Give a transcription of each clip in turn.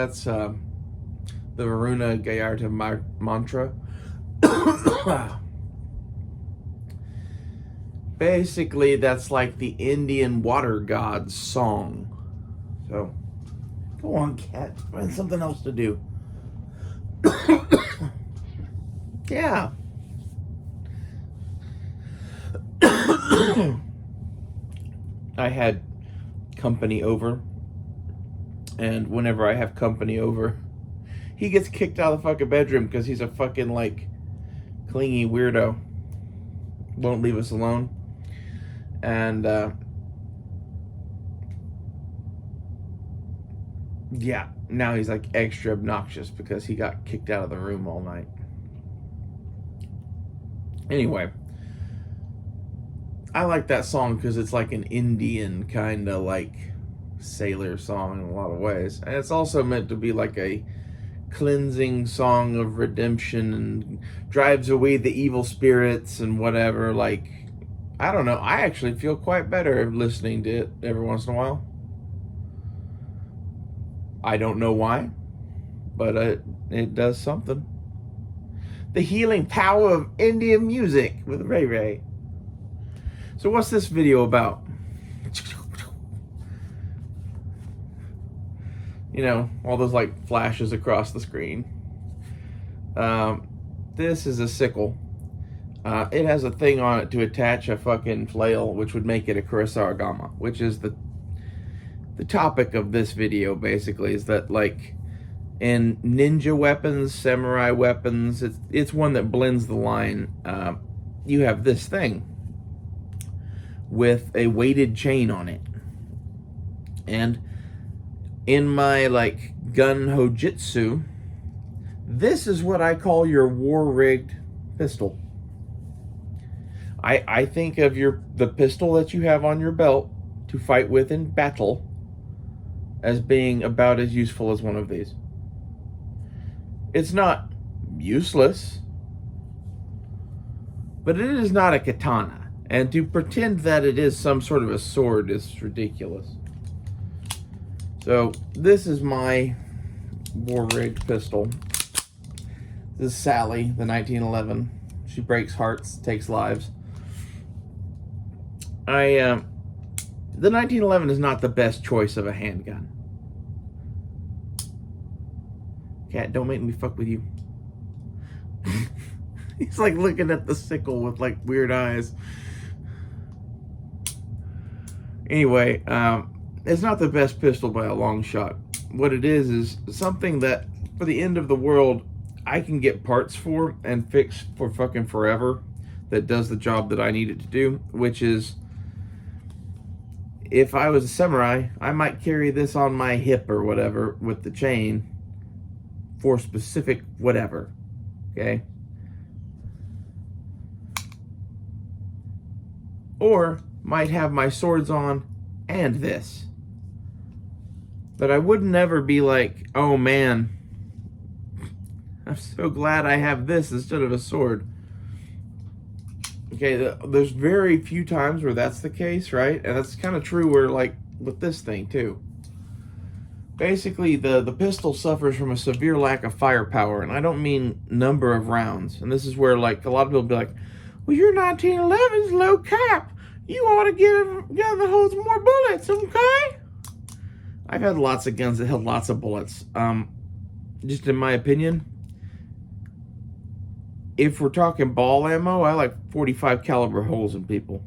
That's the Varuna Gayarta mantra. Basically, that's like the Indian water god's song. So, go on, cat. Find something else to do. Yeah. I had company over, and whenever I have company over, he gets kicked out of the fucking bedroom because he's a fucking, like, clingy weirdo. Won't leave us alone. And, yeah, now he's, like, extra obnoxious because he got kicked out of the room all night. Anyway, I like that song because it's like an Indian kind of, like, sailor song in a lot of ways. And it's also meant to be like a cleansing song of redemption and drives away the evil spirits and whatever. Like, I don't know, I actually feel quite better listening to it every once in a while. I don't know why, but it does something. The healing power of Indian music with Ray Ray. So what's this video about? You know, all those like flashes across the screen. This is a sickle. It has a thing on it to attach a fucking flail, which would make it a kusarigama, which is the topic of this video. Basically, is that like in ninja weapons, samurai weapons, it's one that blends the line. You have this thing with a weighted chain on it, and in my like gun Hojutsu, this is what I call your war-rigged pistol. I think of the pistol that you have on your belt to fight with in battle as being about as useful as one of these. It's not useless, but it is not a katana. And to pretend that it is some sort of a sword is ridiculous. So, this is my war-rigged pistol. This is Sally, the 1911. She breaks hearts, takes lives. The 1911 is not the best choice of a handgun. Cat, don't make me fuck with you. He's like looking at the sickle with like weird eyes. Anyway, it's not the best pistol by a long shot. What it is something that for the end of the world I can get parts for and fix for fucking forever that does the job that I need it to do, which is, if I was a samurai, I might carry this on my hip or whatever with the chain for specific whatever, okay? Or might have my swords on and this. But I would never be like, oh man, I'm so glad I have this instead of a sword. Okay, there's very few times where that's the case, right? And that's kind of true where, like, with this thing, too. Basically, the pistol suffers from a severe lack of firepower, and I don't mean number of rounds. And this is where, like, a lot of people be like, well, your 1911's low cap. You ought to get a gun that holds more bullets, okay? I've had lots of guns that held lots of bullets. Just in my opinion, if we're talking ball ammo, I like 45 caliber holes in people.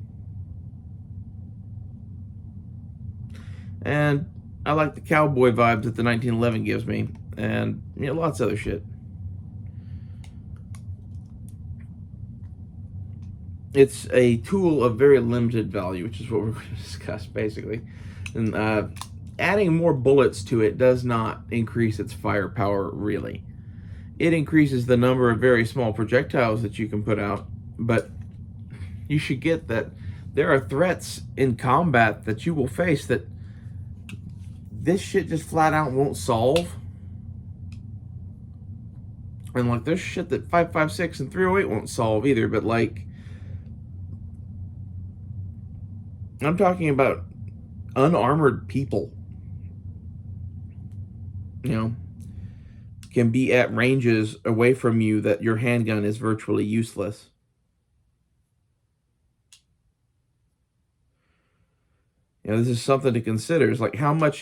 And I like the cowboy vibes that the 1911 gives me, and you know, lots of other shit. It's a tool of very limited value, which is what we're going to discuss, basically. And adding more bullets to it does not increase its firepower, really. It increases the number of very small projectiles that you can put out, but you should get that there are threats in combat that you will face that this shit just flat out won't solve. And like, there's shit that 5.56 and 308 won't solve either, but like, I'm talking about unarmored people. You know, can be at ranges away from you that your handgun is virtually useless. You know, this is something to consider. It's like how much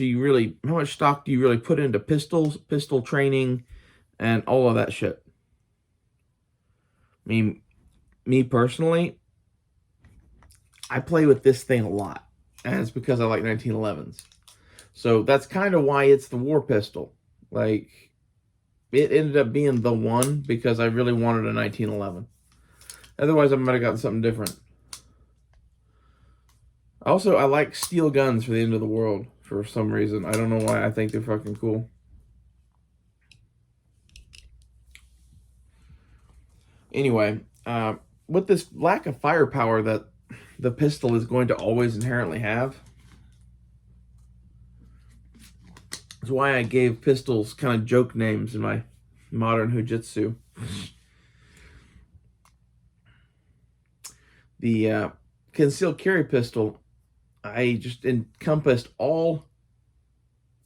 stock do you really put into pistols, pistol training, and all of that shit? I mean, me personally, I play with this thing a lot, and it's because I like 1911s. So that's kind of why it's the war pistol. Like, it ended up being the one because I really wanted a 1911. Otherwise, I might have gotten something different. Also, I like steel guns for the end of the world for some reason. I don't know why. I think they're fucking cool. Anyway, with this lack of firepower that the pistol is going to always inherently have, is why I gave pistols kind of joke names in my modern Hojutsu. The concealed carry pistol, I just encompassed all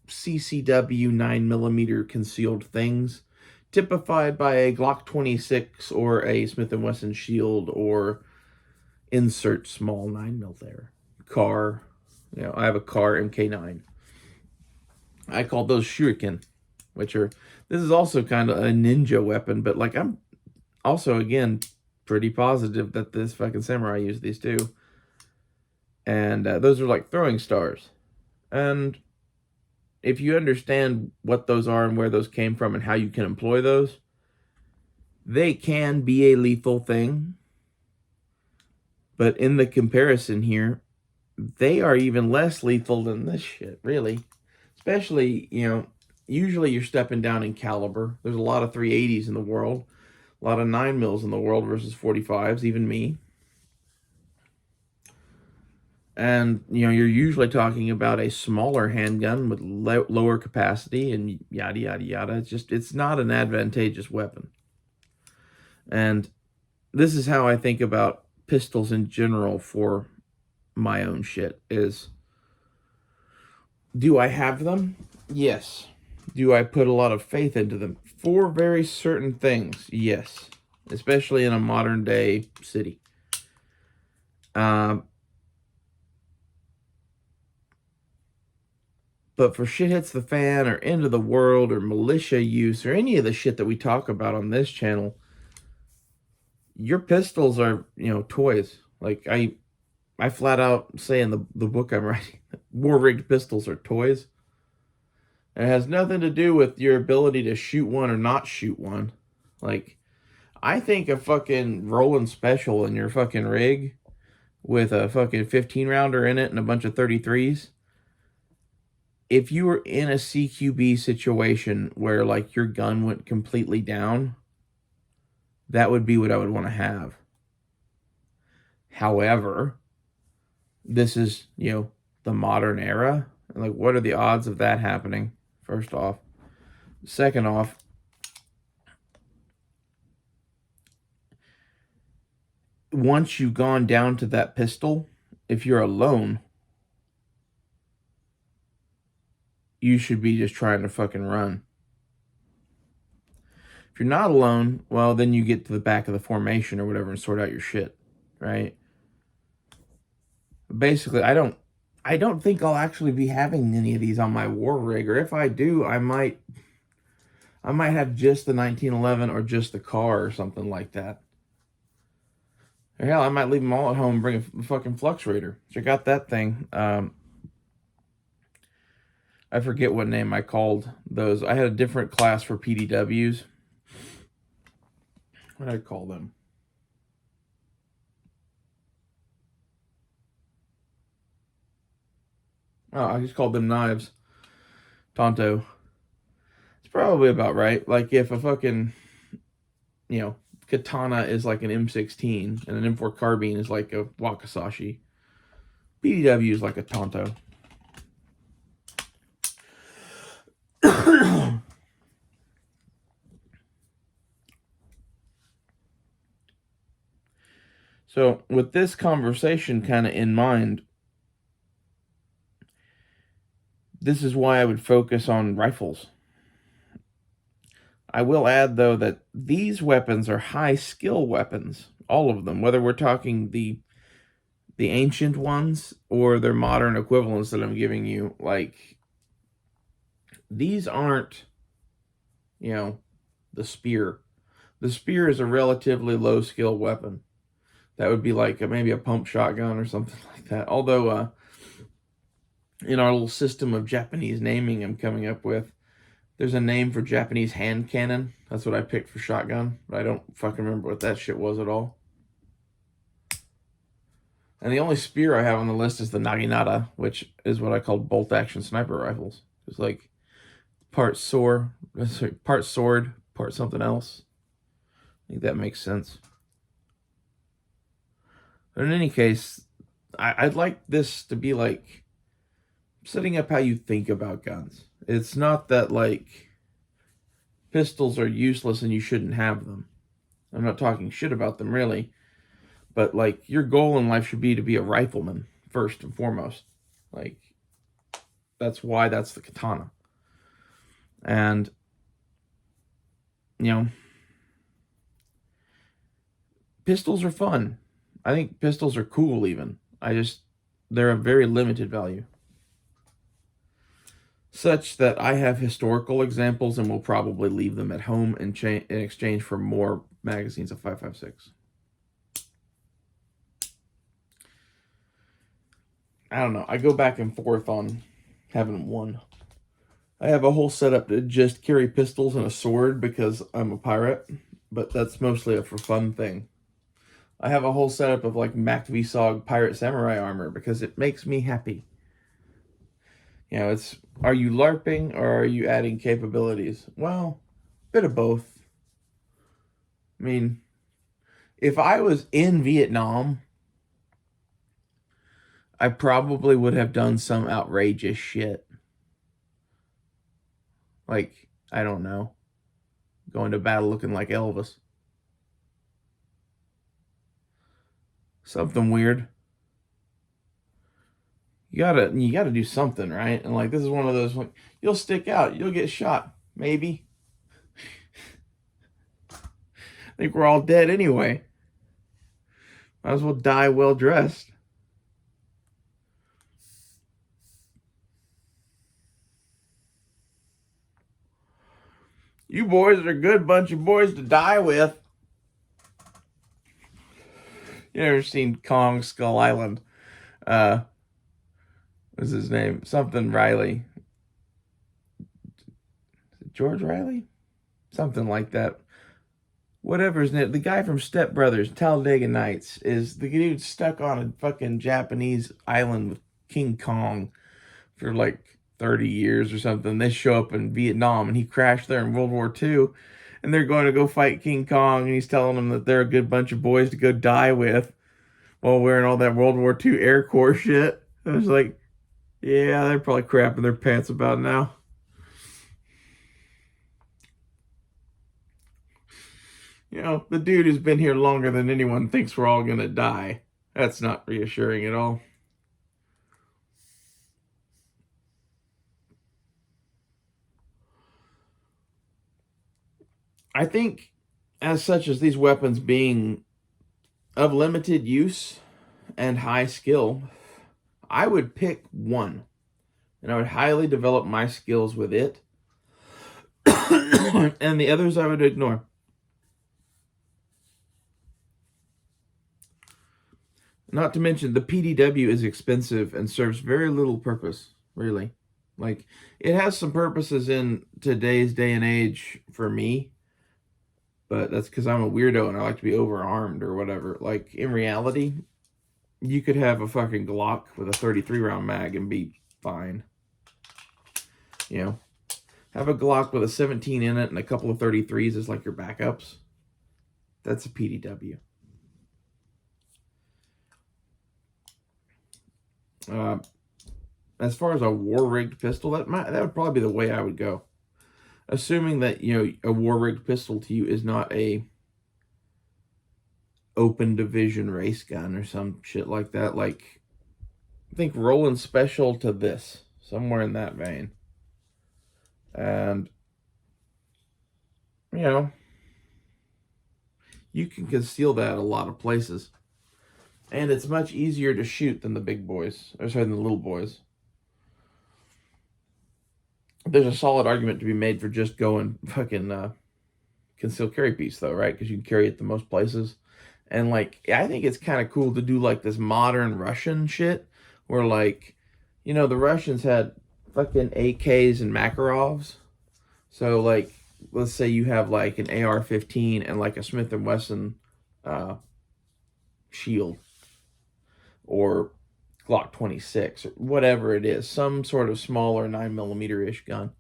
CCW 9mm concealed things, typified by a Glock 26 or a Smith & Wesson Shield, or insert small 9mm there. Car, you know, I have a car MK9. I call those Shuriken, which are, this is also kind of a ninja weapon, but like I'm also, again, pretty positive that this fucking samurai used these too. And those are like throwing stars. And if you understand what those are and where those came from and how you can employ those, they can be a lethal thing. But in the comparison here, they are even less lethal than this shit, really. Especially, you know, usually you're stepping down in caliber. There's a lot of 380s in the world, a lot of 9mm in the world versus 45s, even me. And, you know, you're usually talking about a smaller handgun with lower capacity and yada, yada, yada. It's not an advantageous weapon. And this is how I think about pistols in general for my own shit is, do I have them? Yes. Do I put a lot of faith into them? For very certain things, yes. Especially in a modern day city. But for shit hits the fan or end of the world or militia use or any of the shit that we talk about on this channel, your pistols are, you know, toys. Like I flat out say in the book I'm writing, war rigged pistols are toys. And it has nothing to do with your ability to shoot one or not shoot one. Like, I think a fucking rolling special in your fucking rig with a fucking 15 rounder in it and a bunch of 33s, if you were in a CQB situation where like your gun went completely down, that would be what I would want to have. However, this is, you know, the modern era. And like, what are the odds of that happening? First off. Second off, once you've gone down to that pistol, if you're alone, you should be just trying to fucking run. If you're not alone, well, then you get to the back of the formation or whatever and sort out your shit, right? Basically, I don't think I'll actually be having any of these on my war rig, or if I do, I might have just the 1911 or just the car or something like that. Or hell, I might leave them all at home and bring a fucking Fluxrator. Check out that thing. I forget what name I called those. I had a different class for PDWs. What did I call them? Oh, I just called them knives. Tanto. It's probably about right. Like if a fucking, you know, katana is like an M16 and an M4 carbine is like a Wakizashi, PDW is like a tanto. So with this conversation kind of in mind, this is why I would focus on rifles. I will add, though, that these weapons are high skill weapons. All of them, whether we're talking the ancient ones or their modern equivalents that I'm giving you. Like, these aren't, you know, the spear. The spear is a relatively low skill weapon. That would be like maybe a pump shotgun or something like that. Although, in our little system of Japanese naming I'm coming up with, there's a name for Japanese hand cannon. That's what I picked for shotgun. But I don't fucking remember what that shit was at all. And the only spear I have on the list is the Naginata, which is what I call bolt action sniper rifles. It's like part sword, part something else. I think that makes sense. But in any case, I'd like this to be like setting up how you think about guns. It's not that like pistols are useless and you shouldn't have them. I'm not talking shit about them really, but like your goal in life should be to be a rifleman first and foremost. Like that's why that's the katana. And you know, pistols are fun. I think pistols are cool even. They're of very limited value. Such that I have historical examples and will probably leave them at home in exchange for more magazines of 5.56. I don't know. I go back and forth on having one. I have a whole setup to just carry pistols and a sword because I'm a pirate, but that's mostly a for fun thing. I have a whole setup of like MacVsog pirate samurai armor because it makes me happy. You know, it's, are you LARPing or are you adding capabilities? Well, a bit of both. I mean, if I was in Vietnam, I probably would have done some outrageous shit. Like, I don't know, going to battle looking like Elvis. Something weird. You gotta do something, right? And like this is one of those, like, you'll stick out, you'll get shot, maybe. I think we're all dead anyway. Might as well die well dressed. You boys are a good bunch of boys to die with. You ever seen Kong Skull Island? What's his name? Something Riley. George Riley? Something like that. Whatever his name. The guy from Step Brothers, Talladega Nights, is the dude stuck on a fucking Japanese island with King Kong for like 30 years or something. They show up in Vietnam and he crashed there in World War II. And they're going to go fight King Kong. And he's telling them that they're a good bunch of boys to go die with while wearing all that World War II Air Corps shit. I was like, yeah, they're probably crapping their pants about now. You know, the dude has been here longer than anyone thinks we're all going to die. That's not reassuring at all. I think, as such as these weapons being of limited use and high skill, I would pick one. And I would highly develop my skills with it. And the others I would ignore. Not to mention, the PDW is expensive and serves very little purpose, really. Like, it has some purposes in today's day and age for me, but that's because I'm a weirdo and I like to be overarmed or whatever. Like, in reality, you could have a fucking Glock with a 33 round mag and be fine. You know, have a Glock with a 17 in it and a couple of 33s as like your backups. That's a PDW. As far as a war-rigged pistol, that would probably be the way I would go. Assuming that, you know, a war-rigged pistol to you is not a open division race gun or some shit like that. Like, I think Roland Special to this, somewhere in that vein. And you know, you can conceal that a lot of places. And it's much easier to shoot than the big boys. Or sorry, than the little boys. There's a solid argument to be made for just going fucking concealed carry piece, though, right? Because you can carry it to most places. And, like, I think it's kind of cool to do, like, this modern Russian shit. Where, like, you know, the Russians had fucking AKs and Makarovs. So, like, let's say you have, like, an AR-15 and, like, a Smith & Wesson shield. Or Glock 26, or whatever it is, some sort of smaller 9mm-ish gun.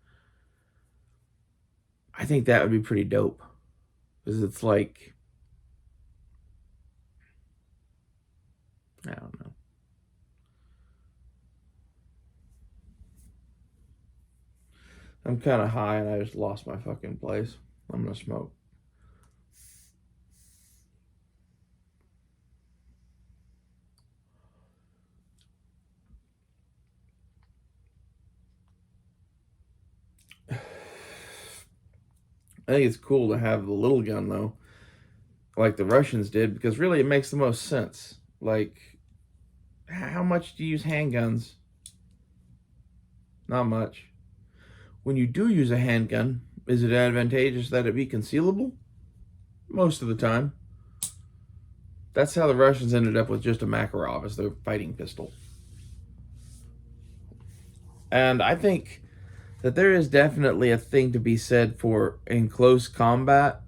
I think that would be pretty dope. Because it's like, I don't know. I'm kind of high and I just lost my fucking place. I'm going to smoke. I think it's cool to have the little gun, though, like the Russians did, because really it makes the most sense. Like, how much do you use handguns? Not much. When you do use a handgun, is it advantageous that it be concealable? Most of the time. That's how the Russians ended up with just a Makarov as their fighting pistol. And I think that there is definitely a thing to be said for, in close combat,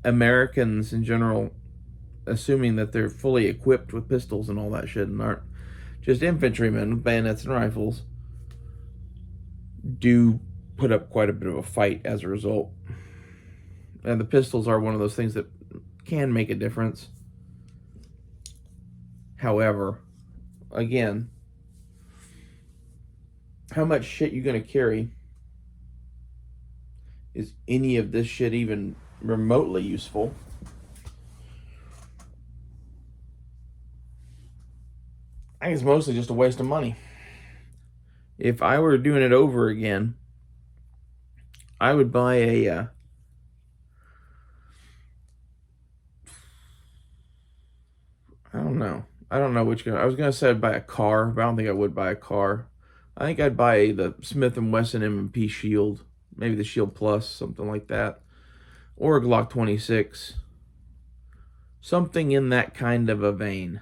Americans in general, assuming that they're fully equipped with pistols and all that shit and aren't just infantrymen with bayonets and rifles, do put up quite a bit of a fight as a result. And the pistols are one of those things that can make a difference. However, again, how much shit you gonna carry? Is any of this shit even remotely useful? I think it's mostly just a waste of money. If I were doing it over again, I would buy a I don't know. I don't know which gun. I was gonna say I'd buy a car, but I don't think I would buy a car. I think I'd buy the Smith & Wesson M&P Shield, maybe the Shield Plus, something like that, or a Glock 26, something in that kind of a vein,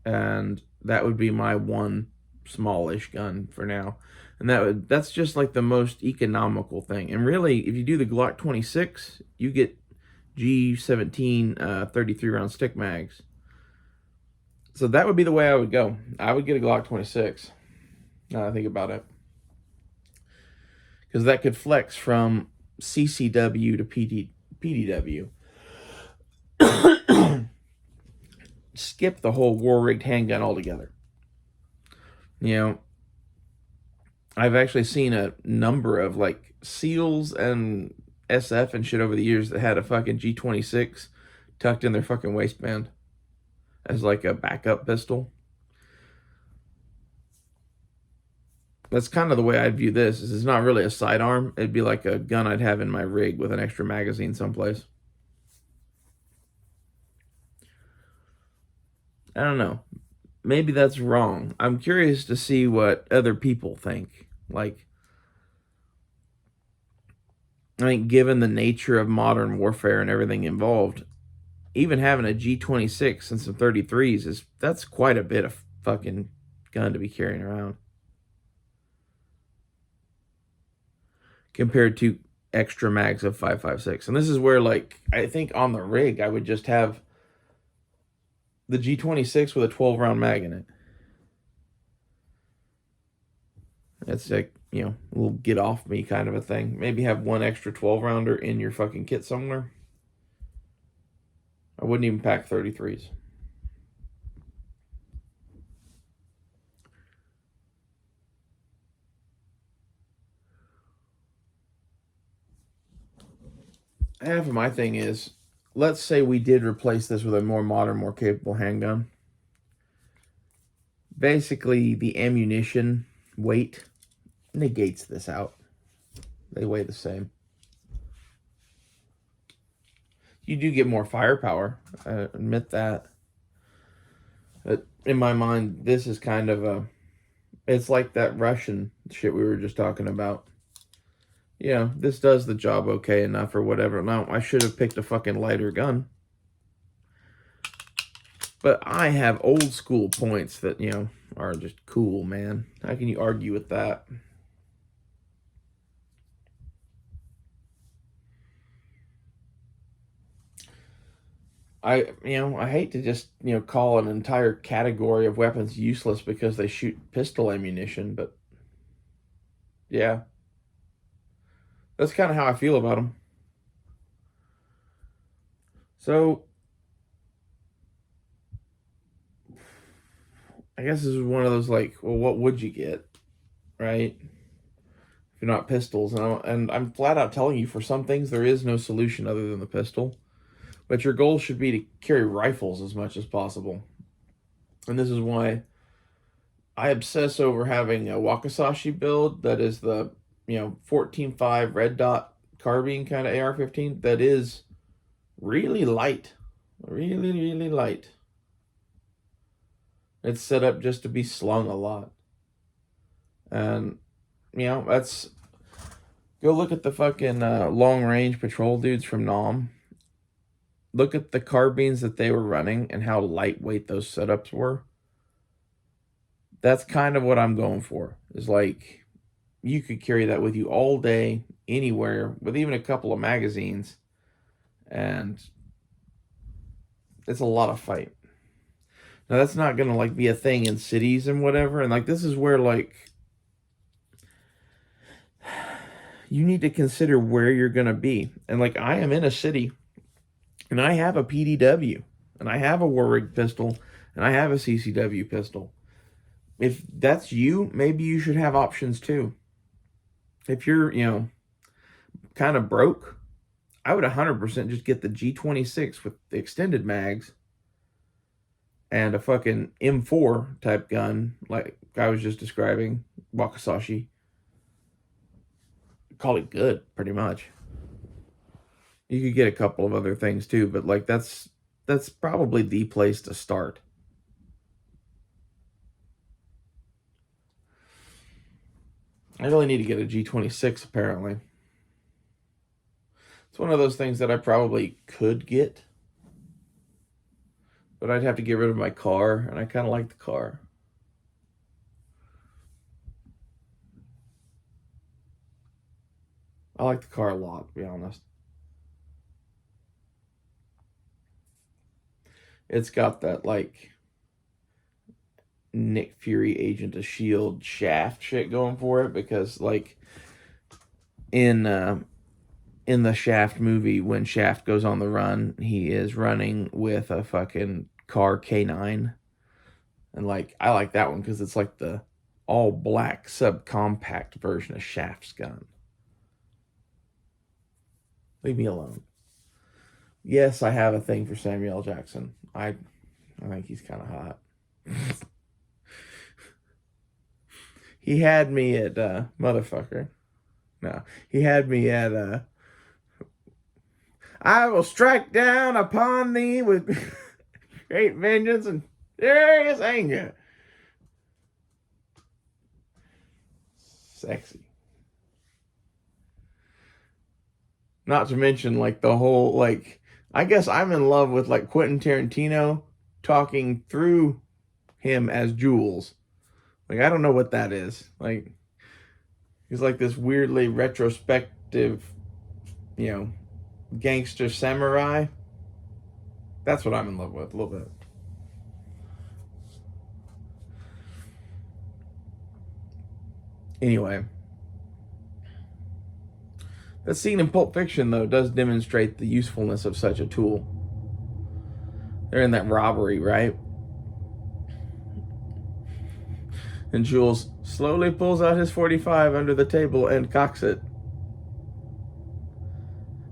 and that would be my one smallish gun for now. And that's just like the most economical thing. And really, if you do the Glock 26, you get G17 33 round stick mags. So that would be the way I would go. I would get a Glock 26. Now that I think about it. Because that could flex from CCW to PDW. Skip the whole war-rigged handgun altogether. You know, I've actually seen a number of, like, SEALs and SF and shit over the years that had a fucking G26 tucked in their fucking waistband as, like, a backup pistol. That's kind of the way I'd view this. Is it's not really a sidearm. It'd be like a gun I'd have in my rig with an extra magazine someplace. I don't know. Maybe that's wrong. I'm curious to see what other people think. Like, I think given the nature of modern warfare and everything involved, even having a G26 and some 33s that's quite a bit of fucking gun to be carrying around. Compared to extra mags of 5.56. And this is where, like, I think on the rig I would just have the G26 with a 12 round mag in it. It's like, you know, a little get off me kind of a thing. Maybe have one extra 12 rounder in your fucking kit somewhere. I wouldn't even pack 33s. Half of my thing is, let's say we did replace this with a more modern, more capable handgun. Basically, the ammunition weight negates this out. They weigh the same. You do get more firepower. I admit that. But in my mind, this is kind of a... It's like that Russian shit we were just talking about. Yeah, this does the job okay enough or whatever. Now, I should have picked a fucking lighter gun. But I have old school points that, you know, are just cool, man. How can you argue with that? I hate to just, call an entire category of weapons useless because they shoot pistol ammunition, but yeah. That's kind of how I feel about them. So, I guess this is one of those, like, well, what would you get, right? If you're not pistols. And I'm flat out telling you, for some things, there is no solution other than the pistol. But your goal should be to carry rifles as much as possible. And this is why I obsess over having a Wakizashi build that is the, 14.5 red dot carbine kind of AR-15 that is really light. Really, really light. It's set up just to be slung a lot. And, that's... Go look at the fucking long-range patrol dudes from Nam. Look at the carbines that they were running and how lightweight those setups were. That's kind of what I'm going for. Is like, you could carry that with you all day, anywhere, with even a couple of magazines. And it's a lot of fight. Now, that's not going to, like, be a thing in cities and whatever. And, like, this is where, like, you need to consider where you're going to be. And, like, I am in a city, and I have a PDW, and I have a Warwick pistol, and I have a CCW pistol. If that's you, maybe you should have options too. If you're, kind of broke, I would 100% just get the G26 with the extended mags and a fucking M4 type gun, like I was just describing, Wakizashi. Call it good, pretty much. You could get a couple of other things too, but like that's probably the place to start. I really need to get a G26 apparently. It's one of those things that I probably could get, but I'd have to get rid of my car, and I kind of like the car. I like the car a lot, to be honest. It's got that, like, Nick Fury Agent of S.H.I.E.L.D. Shaft shit going for it, because, like, in the Shaft movie, when Shaft goes on the run, he is running with a fucking car K9. And, like, I like that one because it's like the all-black subcompact version of Shaft's gun. Leave me alone. Yes, I have a thing for Samuel L. Jackson. I think he's kind of hot. He had me at, motherfucker. No, he had me at, I will strike down upon thee with great vengeance and furious anger. Sexy. Not to mention, like, the whole, like, I guess I'm in love with, like, Quentin Tarantino talking through him as Jules. Like, I don't know what that is. Like, he's like this weirdly retrospective, gangster samurai. That's what I'm in love with, a little bit. Anyway. The scene in Pulp Fiction, though, does demonstrate the usefulness of such a tool. They're in that robbery, right? And Jules slowly pulls out his .45 under the table and cocks it.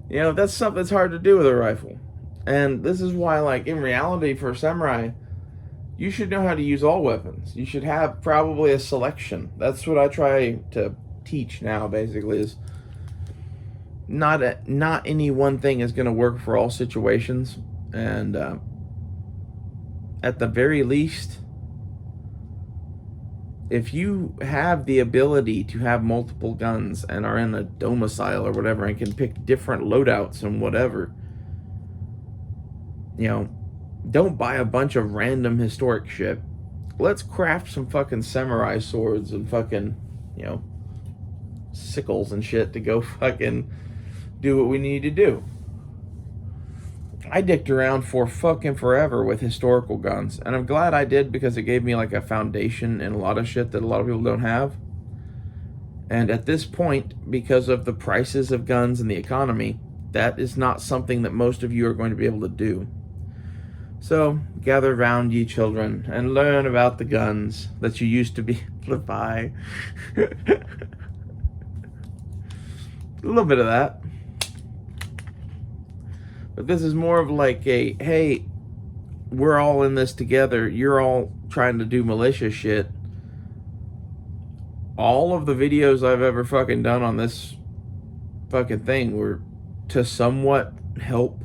That's something that's hard to do with a rifle. And this is why, like, in reality, for a samurai, you should know how to use all weapons. You should have probably a selection. That's what I try to teach now, basically, is... not any one thing is going to work for all situations, and at the very least, if you have the ability to have multiple guns and are in a domicile or whatever and can pick different loadouts and whatever, you know, don't buy a bunch of random historic shit. Let's craft some fucking samurai swords and fucking, you know, sickles and shit to go fucking do what we need to do. I dicked around for fucking forever with historical guns, and I'm glad I did, because it gave me like a foundation in a lot of shit that a lot of people don't have. And at this point, because of the prices of guns and the economy, that is not something that most of you are going to be able to do. So, gather round, ye children, and learn about the guns that you used to be able to buy. A little bit of that. But this is more of like a, hey, we're all in this together. You're all trying to do militia shit. All of the videos I've ever fucking done on this fucking thing were to somewhat help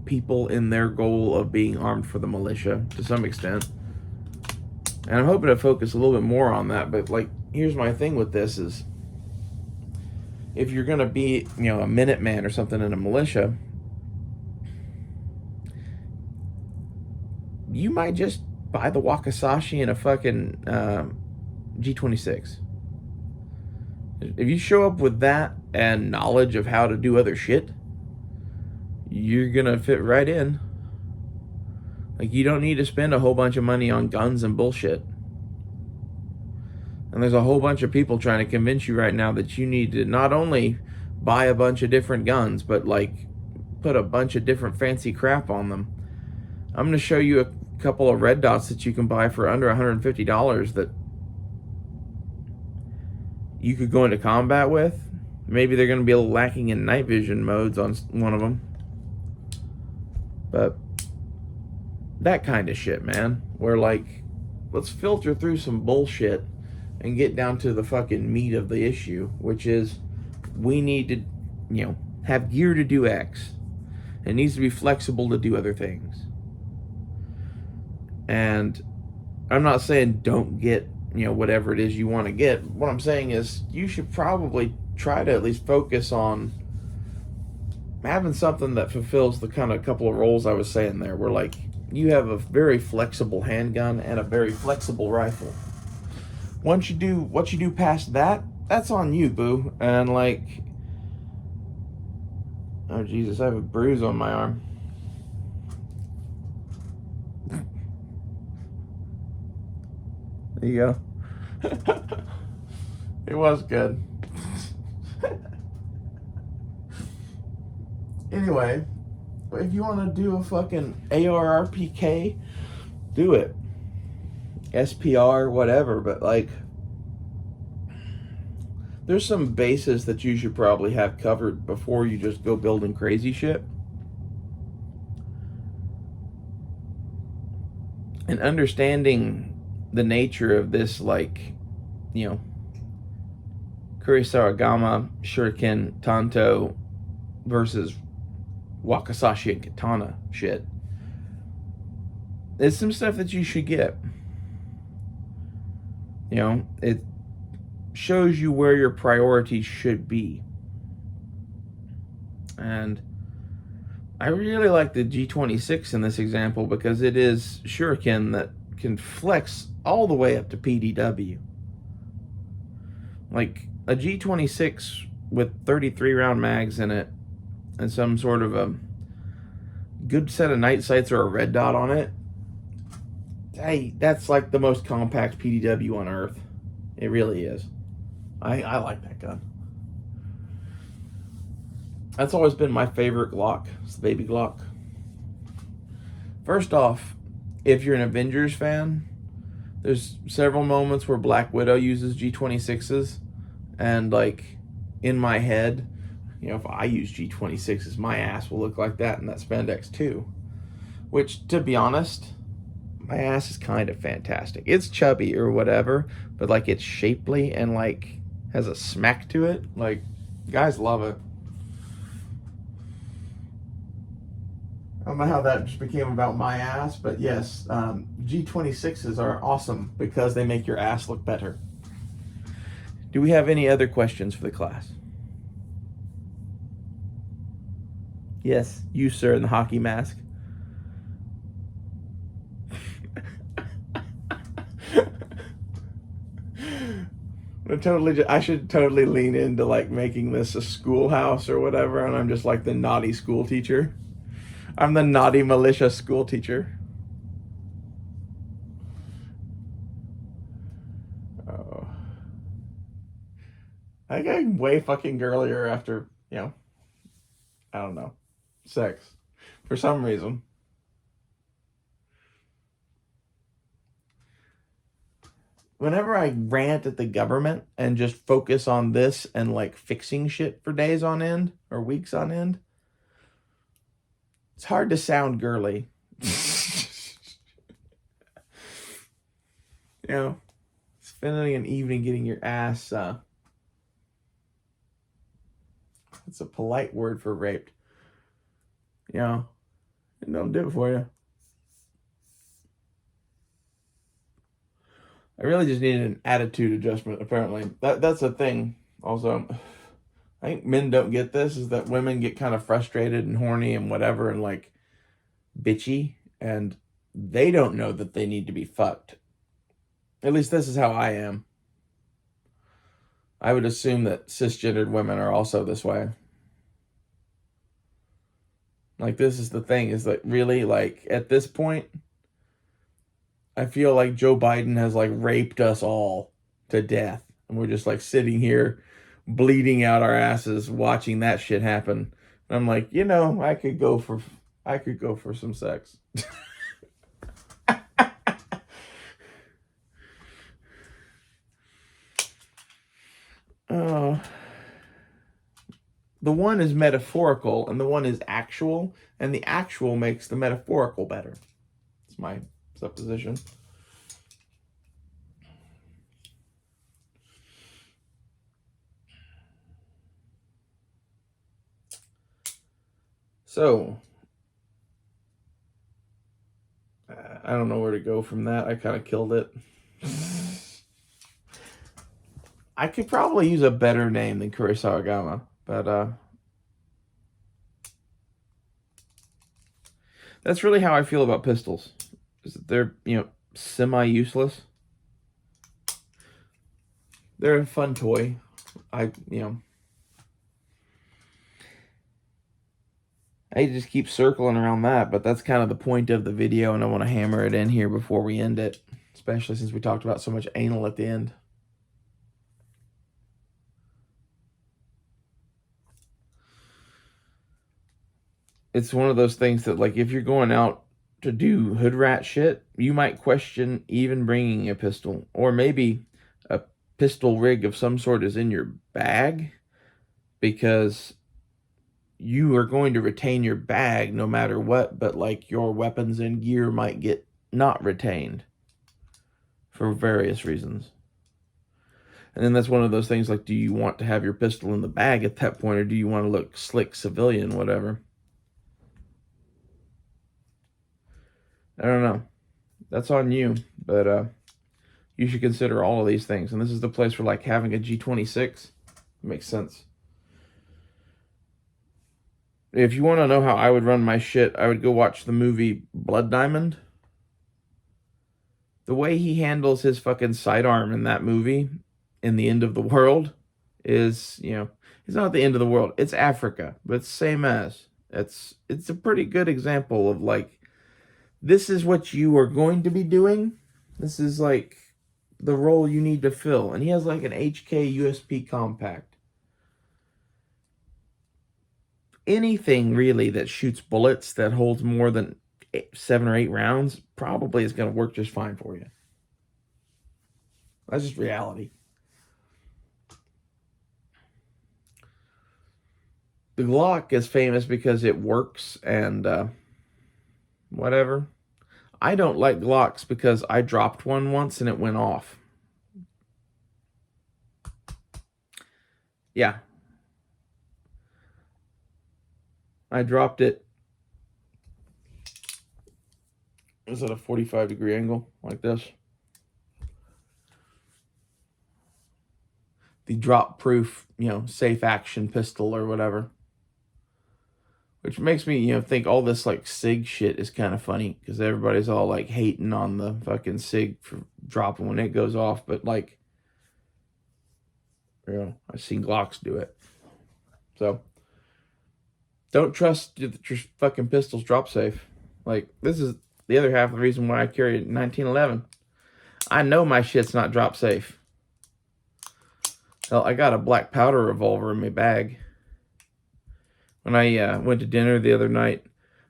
people in their goal of being armed for the militia to some extent. And I'm hoping to focus a little bit more on that. But like, here's my thing with this is, if you're going to be, you know, a Minuteman or something in a militia, you might just buy the Wakizashi and a fucking G26. If you show up with that and knowledge of how to do other shit, you're gonna fit right in. Like, you don't need to spend a whole bunch of money on guns and bullshit. And there's a whole bunch of people trying to convince you right now that you need to not only buy a bunch of different guns, but like put a bunch of different fancy crap on them. I'm going to show you a couple of red dots that you can buy for under $150 that you could go into combat with. Maybe they're going to be a little lacking in night vision modes on one of them. But that kind of shit, man. Where like, let's filter through some bullshit and get down to the fucking meat of the issue, which is we need to, you know, have gear to do X. It needs to be flexible to do other things. And I'm not saying don't get, you know, whatever it is you want to get. What I'm saying is you should probably try to at least focus on having something that fulfills the kind of couple of roles I was saying there, where like you have a very flexible handgun and a very flexible rifle. Once you do what you do past that, that's on you, boo. And like, oh Jesus, I have a bruise on my arm. There you go. It was good. Anyway, if you want to do a fucking ARRPK, do it. SPR, whatever, but like, there's some bases that you should probably have covered before you just go building crazy shit. And understanding the nature of this, like, you know, kusarigama, Shuriken, tanto versus Wakizashi and katana shit. It's some stuff that you should get. You know, it shows you where your priorities should be. And I really like the G26 in this example because it is Shuriken that can flex all the way up to PDW. Like a G26 with 33 round mags in it and some sort of a good set of night sights or a red dot on it. Hey, that's like the most compact PDW on earth. It really is. I like that gun. That's always been my favorite Glock. It's the baby Glock. First off, if you're an Avengers fan, there's several moments where Black Widow uses G26s, and like in my head, you know, if I use G26s, my ass will look like that in that spandex too. Which, to be honest, my ass is kind of fantastic. It's chubby or whatever, but like it's shapely and like has a smack to it. Like, guys love it. I don't know how that just became about my ass, but yes, G26s are awesome because they make your ass look better. Do we have any other questions for the class? Yes, you, sir, in the hockey mask. I should totally lean into like making this a schoolhouse or whatever, and I'm just like the naughty school teacher. I'm the naughty militia school teacher. Oh. I got way fucking girlier after, I don't know, sex. For some reason. Whenever I rant at the government and just focus on this and like fixing shit for days on end or weeks on end, it's hard to sound girly. Spending an evening getting your ass, it's a polite word for raped. It don't do it for you. I really just needed an attitude adjustment, apparently. That's the thing. Also, I think men don't get this, is that women get kind of frustrated and horny and whatever and like bitchy, and they don't know that they need to be fucked. At least this is how I am. I would assume that cisgendered women are also this way. Like, this is the thing, is that really, like, at this point, I feel like Joe Biden has, like, raped us all to death. And we're just, like, sitting here bleeding out our asses watching that shit happen. And I'm like, I could go for some sex. Oh. The one is metaphorical and the one is actual, and the actual makes the metaphorical better. It's my supposition. So, I don't know where to go from that. I kind of killed it. I could probably use a better name than kusarigama, but that's really how I feel about pistols. Is that they're, semi-useless. They're a fun toy. I just keep circling around that, but that's kind of the point of the video, and I want to hammer it in here before we end it, especially since we talked about so much anal at the end. It's one of those things that, like, if you're going out to do hood rat shit, you might question even bringing a pistol, or maybe a pistol rig of some sort is in your bag, because you are going to retain your bag no matter what, but like your weapons and gear might get not retained for various reasons. And then that's one of those things, like, do you want to have your pistol in the bag at that point, or do you want to look slick civilian, whatever? I don't know. That's on you, but you should consider all of these things. And this is the place for, like, having a G26. It makes sense. If you want to know how I would run my shit, I would go watch the movie Blood Diamond. The way he handles his fucking sidearm in that movie, in The End of the World, is, it's not the end of the world. It's Africa, but it's same as. It's a pretty good example of, like, this is what you are going to be doing. This is, like, the role you need to fill. And he has, like, an HK USP compact. Anything, really, that shoots bullets that holds more than 7 or 8 rounds probably is going to work just fine for you. That's just reality. The Glock is famous because it works and whatever. I don't like Glocks because I dropped one once and it went off. Yeah. I dropped it is at a 45-degree angle, like this. The drop-proof, safe action pistol or whatever. Which makes me, think all this, like, SIG shit is kind of funny, because everybody's all, like, hating on the fucking SIG for dropping when it goes off, but, like, I've seen Glocks do it. So, don't trust that your fucking pistols drop safe. Like, this is the other half of the reason why I carry a 1911. I know my shit's not drop safe. Hell, I got a black powder revolver in my bag. When I went to dinner the other night,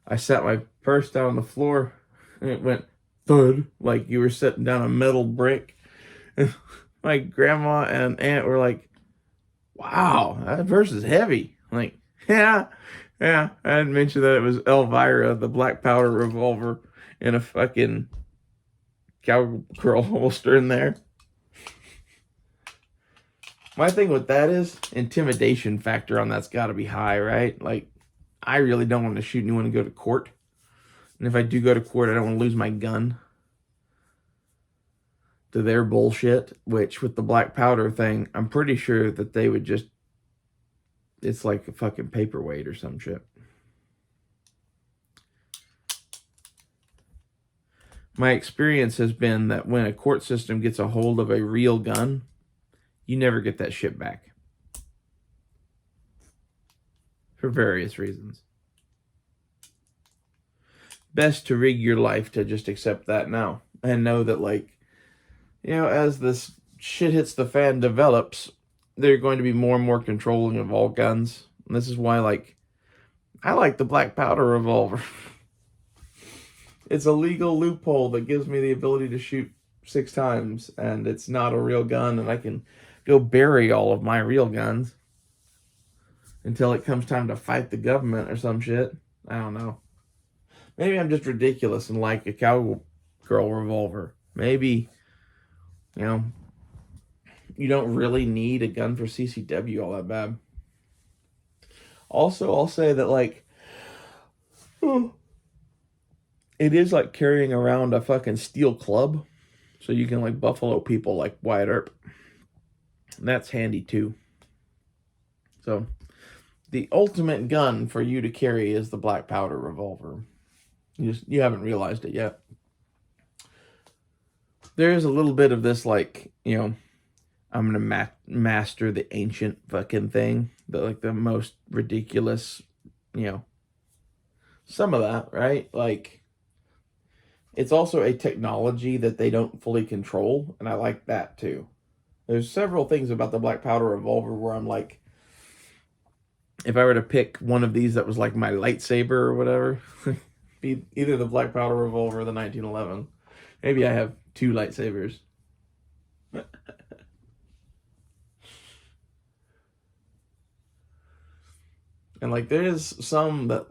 I sat my purse down on the floor, and it went thud, like you were setting down a metal brick. And my grandma and aunt were like, wow, that purse is heavy. I'm like, yeah. I didn't mention that it was Elvira, the black powder revolver, in a fucking cowgirl holster in there. My thing with that is, intimidation factor on that's got to be high, right? Like, I really don't want to shoot anyone and go to court. And if I do go to court, I don't want to lose my gun to their bullshit, which with the black powder thing, I'm pretty sure that they would just, it's like a fucking paperweight or some shit. My experience has been that when a court system gets a hold of a real gun, you never get that shit back. For various reasons. Best to rig your life to just accept that now. And know that, like, as this shit hits the fan develops, they're going to be more and more controlling of all guns. And this is why, like, I like the black powder revolver. It's a legal loophole that gives me the ability to shoot 6 times, and it's not a real gun, and I can go bury all of my real guns until it comes time to fight the government or some shit. I don't know. Maybe I'm just ridiculous and like a cowgirl revolver. Maybe, you don't really need a gun for CCW all that bad. Also, I'll say that, like, it is like carrying around a fucking steel club, so you can, like, buffalo people like Wyatt Earp. And that's handy too. So, the ultimate gun for you to carry is the black powder revolver. You haven't realized it yet. There is a little bit of this, like, I'm gonna master the ancient fucking thing, the most ridiculous, some of that, right? Like, it's also a technology that they don't fully control, and I like that too. There's several things about the black powder revolver where I'm like, if I were to pick one of these that was like my lightsaber or whatever, be either the black powder revolver or the 1911. Maybe I have 2 lightsabers. And, like, there is some that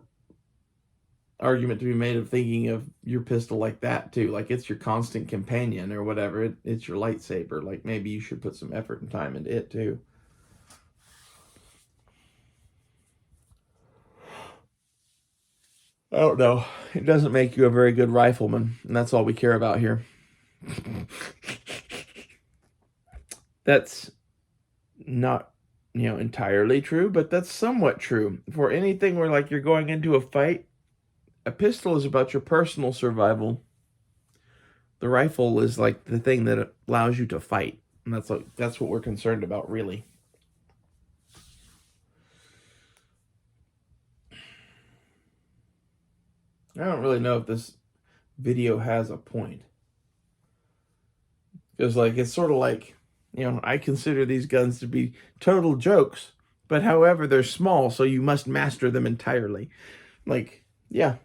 argument to be made of thinking of your pistol like that too, like it's your constant companion or whatever. It's your lightsaber. Like, maybe you should put some effort and time into it too. I don't know. It doesn't make you a very good rifleman, and that's all we care about here. That's not, entirely true, but that's somewhat true. For anything where, like, you're going into a fight, a pistol is about your personal survival. The rifle is, like, the thing that allows you to fight. And that's what we're concerned about, really. I don't really know if this video has a point. Because, like, it's sort of like, I consider these guns to be total jokes. But, however, they're small, so you must master them entirely. Like, yeah.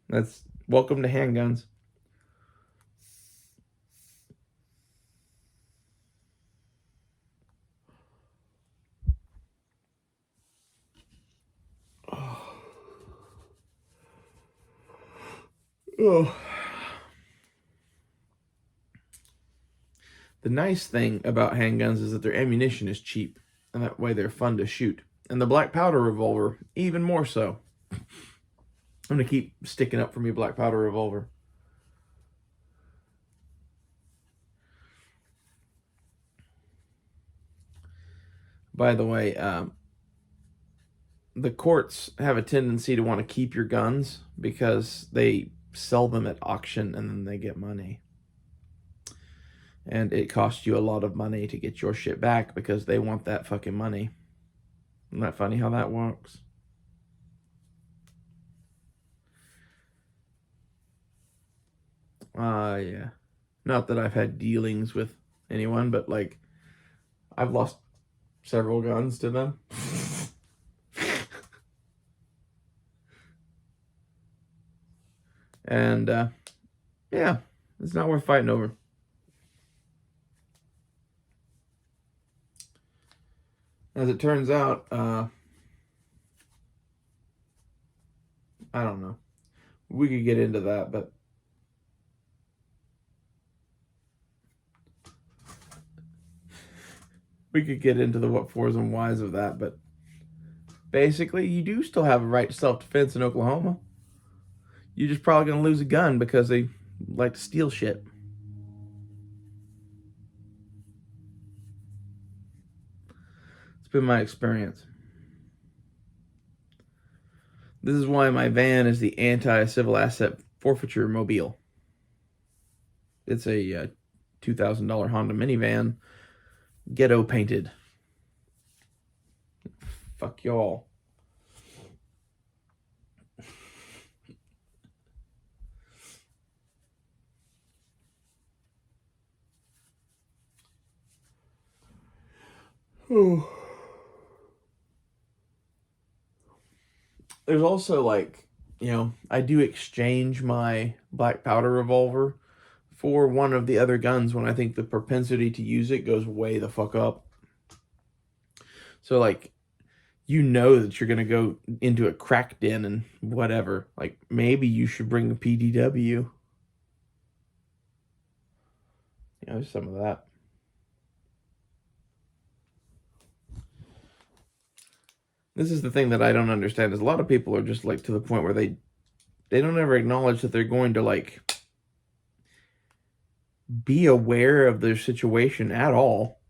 That's welcome to handguns. Oh. The nice thing about handguns is that their ammunition is cheap, and that way they're fun to shoot. And the black powder revolver, even more so. I'm going to keep sticking up for me black powder revolver. By the way, the courts have a tendency to want to keep your guns because they sell them at auction and then they get money. And it costs you a lot of money to get your shit back because they want that fucking money. Isn't that funny how that works? Yeah. Not that I've had dealings with anyone, but like, I've lost several guns to them. And, yeah, it's not worth fighting over. As it turns out, I don't know. We could get into that, but we could get into the what fors and whys of that, but basically, you do still have a right to self-defense in Oklahoma. You're just probably going to lose a gun because they like to steal shit. It's been my experience. This is why my van is the anti-civil asset forfeiture mobile. It's a $2,000 Honda minivan, ghetto painted. Fuck y'all. There's also like, I do exchange my black powder revolver for one of the other guns when I think the propensity to use it goes way the fuck up. So like, that you're going to go into a crack den and whatever. Like, maybe you should bring a PDW. Some of that. This is the thing that I don't understand is a lot of people are just like to the point where they don't ever acknowledge that they're going to like be aware of their situation at all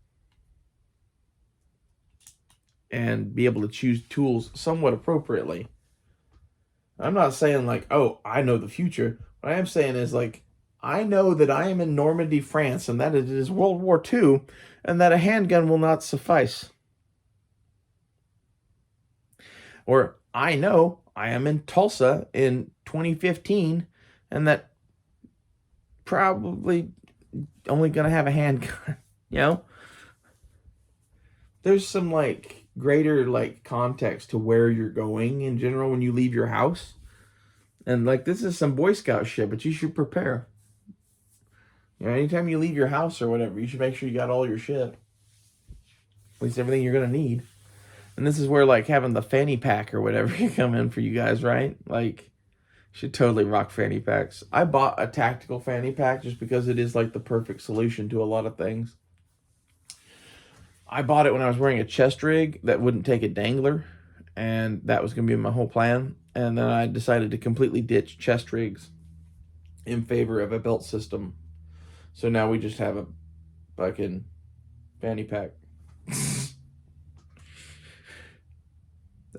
and be able to choose tools somewhat appropriately. I'm not saying like, oh, I know the future. What I am saying is like, I know that I am in Normandy, France, and that it is World War II, and that a handgun will not suffice. Or I know I am in Tulsa in 2015, and that probably only going to have a handgun, There's some like greater like context to where you're going in general when you leave your house. And like this is some Boy Scout shit, but you should prepare. Anytime you leave your house or whatever, you should make sure you got all your shit. At least everything you're gonna need. And this is where like having the fanny pack or whatever can come in for you guys, right? Like, you should totally rock fanny packs. I bought a tactical fanny pack just because it is like the perfect solution to a lot of things. I bought it when I was wearing a chest rig that wouldn't take a dangler, and that was going to be my whole plan. And then I decided to completely ditch chest rigs in favor of a belt system. So now we just have a fucking fanny pack.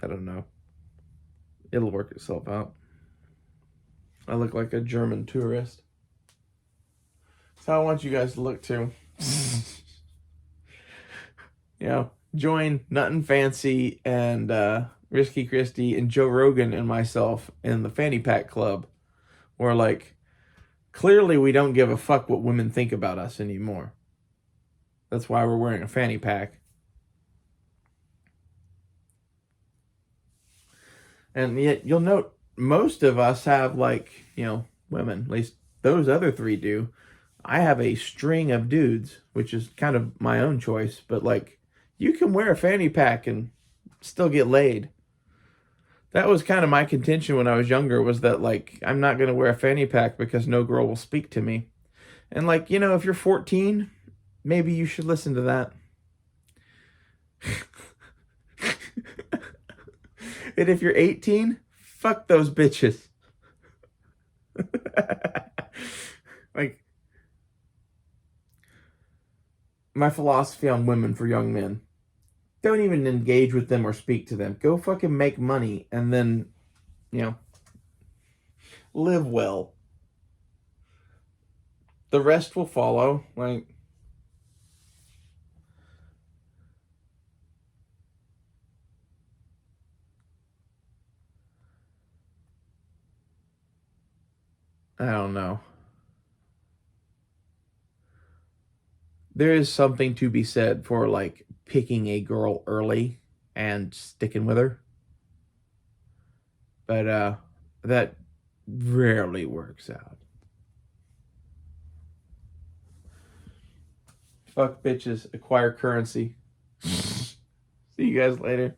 I don't know. It'll work itself out. I look like a German tourist. That's how I want you guys to look too. Join Nuttin' Fancy and Risky Christie and Joe Rogan and myself in the Fanny Pack Club. Where, like, clearly we don't give a fuck what women think about us anymore. That's why we're wearing a fanny pack. And yet, you'll note, most of us have, like, women. At least those other three do. I have a string of dudes, which is kind of my own choice. But, like, you can wear a fanny pack and still get laid. That was kind of my contention when I was younger, was that, like, I'm not going to wear a fanny pack because no girl will speak to me. And, like, if you're 14, maybe you should listen to that. And if you're 18, fuck those bitches. Like, my philosophy on women for young men. Don't even engage with them or speak to them. Go fucking make money and then, you know, live well. The rest will follow. Like, I don't know. There is something to be said for like picking a girl early and sticking with her. But that rarely works out. Fuck bitches, acquire currency. See you guys later.